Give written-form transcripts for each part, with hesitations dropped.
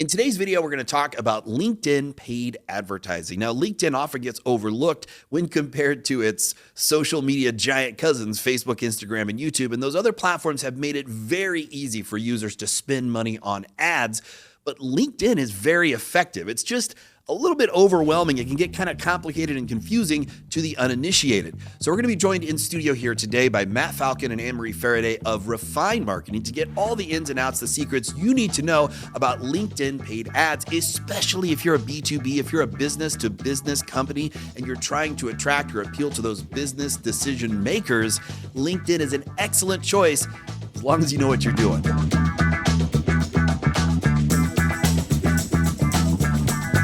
In today's video, we're going to talk about LinkedIn paid advertising. Now, LinkedIn often gets overlooked when compared to its social media giant cousins, Facebook, Instagram, and YouTube. And those other platforms have made it very easy for users to spend money on ads. But LinkedIn is very effective. It's just a little bit overwhelming. It can get kind of complicated and confusing to the uninitiated. So we're going to be joined in studio here today by Matt Falcon and Anne-Marie Faraday of Refine Marketing to get all the ins and outs, the secrets you need to know about LinkedIn paid ads, especially if you're a B2B, if you're a business-to-business company and you're trying to attract or appeal to those business decision makers. LinkedIn is an excellent choice as long as you know what you're doing.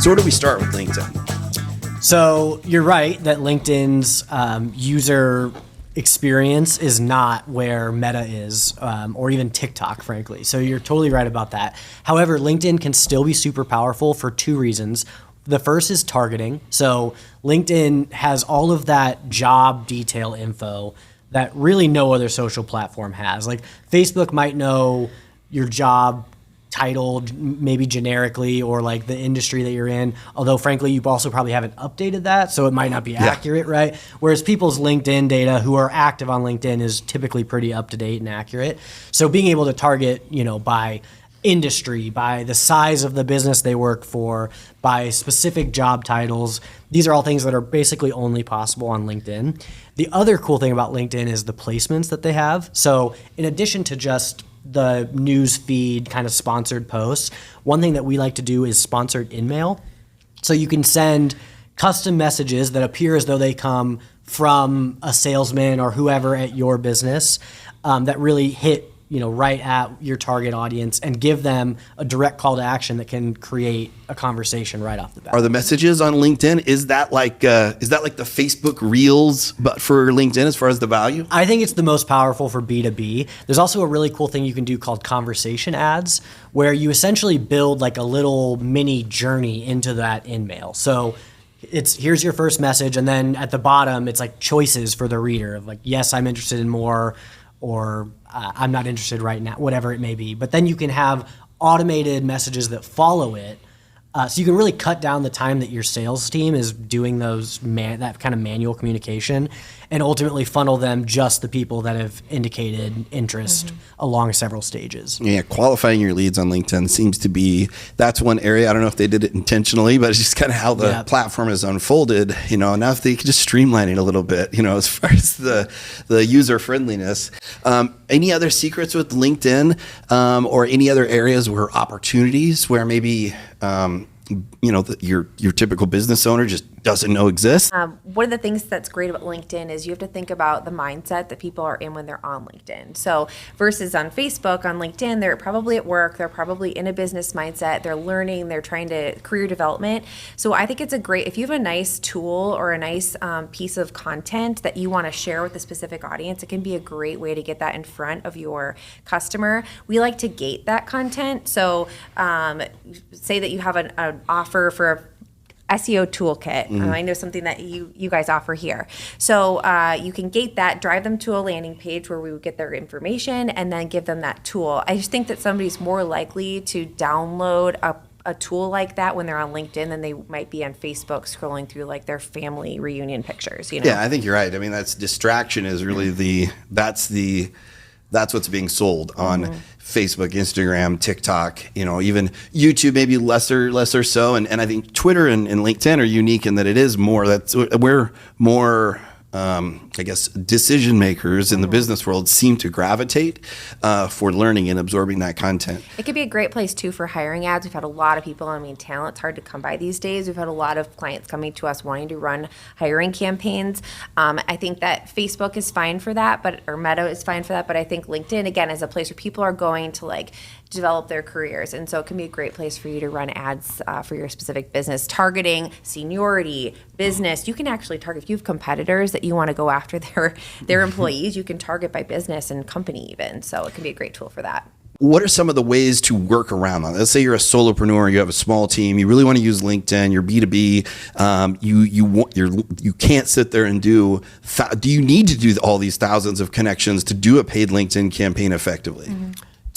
So where do we start with LinkedIn? So you're right that LinkedIn's user experience is not where Meta is, or even TikTok, frankly. So you're totally right about that. However, LinkedIn can still be super powerful for two reasons. The first is targeting. So LinkedIn has all of that job detail info that really no other social platform has. Like Facebook might know your job titled maybe generically or like the industry that you're in, although frankly you also probably haven't updated that, so it might not be accurate, right? Whereas people's LinkedIn data who are active on LinkedIn is typically pretty up to date and accurate. So being able to target, by industry, by the size of the business they work for, by specific job titles, these are all things that are basically only possible on LinkedIn. The other cool thing about LinkedIn is the placements that they have. So in addition to just the news feed kind of sponsored posts, one thing that we like to do is sponsored in-mail. So you can send custom messages that appear as though they come from a salesman or whoever at your business that really hit right at your target audience and give them a direct call to action that can create a conversation right off the bat. Are the messages on LinkedIn, is that like the Facebook Reels, but for LinkedIn as far as the value? I think it's the most powerful for B2B. There's also a really cool thing you can do called conversation ads, where you essentially build like a little mini journey into that in-mail. So here's your first message, and then at the bottom, it's like choices for the reader of like, yes, I'm interested in more, or I'm not interested right now, whatever it may be. But then you can have automated messages that follow it. So you can really cut down the time that your sales team is doing that kind of manual communication and ultimately funnel them just the people that have indicated interest along several stages. Yeah, qualifying your leads on LinkedIn seems to be, that's one area. I don't know if they did it intentionally, but it's just kind of how the platform is unfolded. Now if they could just streamline it a little bit, as far as the user friendliness. Any other secrets with LinkedIn or any other areas where opportunities where maybe your typical business owner just doesn't know exists? One of the things that's great about LinkedIn is you have to think about the mindset that people are in when they're on LinkedIn. So versus on Facebook, on LinkedIn, they're probably at work, they're probably in a business mindset, they're learning, they're trying to career development. So I think it's if you have a nice tool or a nice piece of content that you want to share with a specific audience, it can be a great way to get that in front of your customer. We like to gate that content. So say that you have an offer for a SEO toolkit. I know something that you guys offer here. So you can gate that, drive them to a landing page where we would get their information and then give them that tool. I just think that somebody's more likely to download a tool like that when they're on LinkedIn than they might be on Facebook scrolling through like their family reunion pictures. Yeah, I think you're right. I mean, that's distraction is really that's what's being sold on Facebook, Instagram, TikTok, even YouTube, maybe lesser so. And I think Twitter and LinkedIn are unique in that it is more, we're more, I guess, decision makers in the business world seem to gravitate for learning and absorbing that content. It could be a great place too for hiring ads. We've had a lot of people, talent's hard to come by these days. We've had a lot of clients coming to us wanting to run hiring campaigns. I think that Facebook is fine for that, or Meta is fine for that, but I think LinkedIn, again, is a place where people are going to develop their careers. And so it can be a great place for you to run ads for your specific business, targeting seniority, business. You can actually target, if you have competitors that you want to go after their employees, you can target by business and company even. So it can be a great tool for that. What are some of the ways to work around that? Let's say you're a solopreneur, you have a small team, you really want to use LinkedIn, you're B2B, you can't sit there and do you need to do all these thousands of connections to do a paid LinkedIn campaign effectively?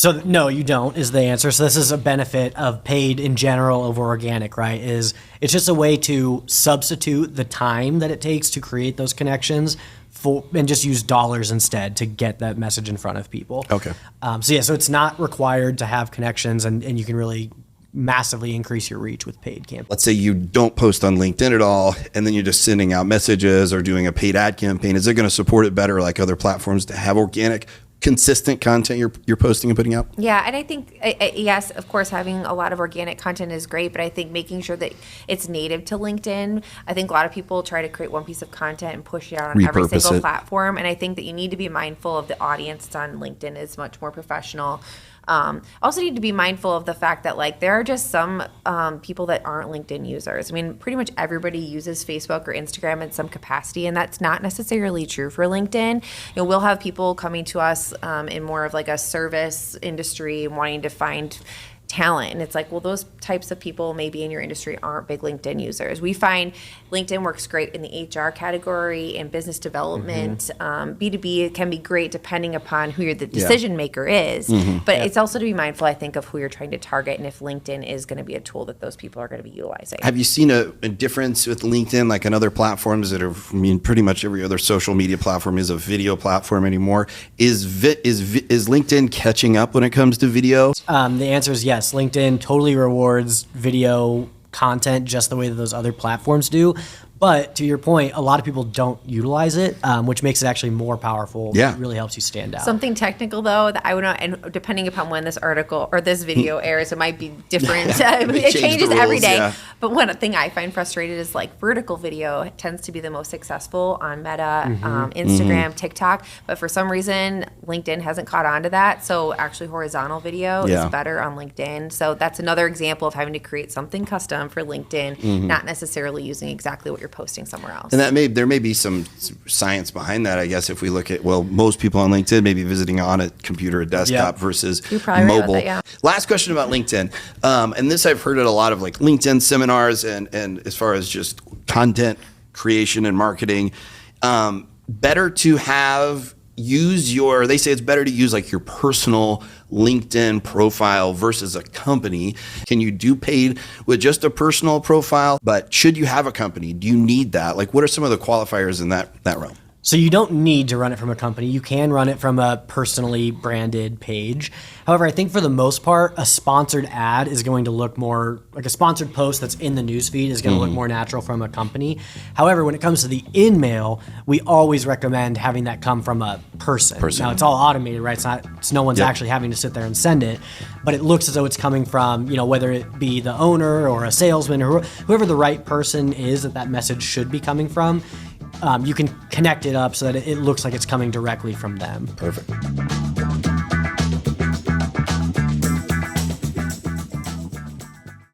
So no, you don't is the answer. So this is a benefit of paid in general over organic, right? Is it's just a way to substitute the time that it takes to create those connections and just use dollars instead to get that message in front of people. Okay. So it's not required to have connections, and you can really massively increase your reach with paid campaigns. Let's say you don't post on LinkedIn at all, and then you're just sending out messages or doing a paid ad campaign. Is it going to support it better like other platforms to have organic, consistent content you're posting and putting out? Yeah, and I think, yes, of course, having a lot of organic content is great, but I think making sure that it's native to LinkedIn. I think a lot of people try to create one piece of content and push it out on every Repurpose single it. platform, and I think that you need to be mindful of the audience that's on LinkedIn is much more professional. Also need to be mindful of the fact that like there are just some people that aren't LinkedIn users. I mean, pretty much everybody uses Facebook or Instagram in some capacity, and that's not necessarily true for LinkedIn. We'll have people coming to us in more of like a service industry wanting to find talent, and it's like, well, those types of people maybe in your industry aren't big LinkedIn users. We find LinkedIn works great in the HR category and business development. B2B, it can be great depending upon who the decision maker is, but it's also to be mindful, I think, of who you're trying to target and if LinkedIn is going to be a tool that those people are going to be utilizing. Have you seen a difference with LinkedIn, like in other platforms that are, I mean, pretty much every other social media platform is a video platform anymore. Is LinkedIn catching up when it comes to video? The answer is yes. LinkedIn totally rewards video content just the way that those other platforms do. But to your point, a lot of people don't utilize it, which makes it actually more powerful. Yeah. It really helps you stand out. Something technical though that I would not, and depending upon when this article or this video airs, it might be different. It changes the every rules, day. yeah. But one thing I find frustrated is like vertical video tends to be the most successful on Meta, Instagram, TikTok. But for some reason, LinkedIn hasn't caught on to that. So actually horizontal video Yeah. is better on LinkedIn. So that's another example of having to create something custom for LinkedIn, not necessarily using exactly what you're posting somewhere else. And there may be some science behind that, I guess, if we look at, well, most people on LinkedIn may be visiting on a computer, a desktop versus You're probably right about mobile. that, yeah. Last question about LinkedIn. And this I've heard at a lot of like LinkedIn seminars and as far as just content creation and marketing, better to they say it's better to use like your personal LinkedIn profile versus a company. Can you do paid with just a personal profile? But should you have a company? Do you need that? Like, what are some of the qualifiers in that realm? So you don't need to run it from a company. You can run it from a personally branded page. However, I think for the most part, a sponsored ad is going to look more like a sponsored post that's in the newsfeed is going to look more natural from a company. However, when it comes to the in-mail, we always recommend having that come from a person. Now, it's all automated, right? It's no one's actually having to sit there and send it, but it looks as though it's coming from, whether it be the owner or a salesman or whoever the right person is that message should be coming from. You can connect it up so that it looks like it's coming directly from them. Perfect.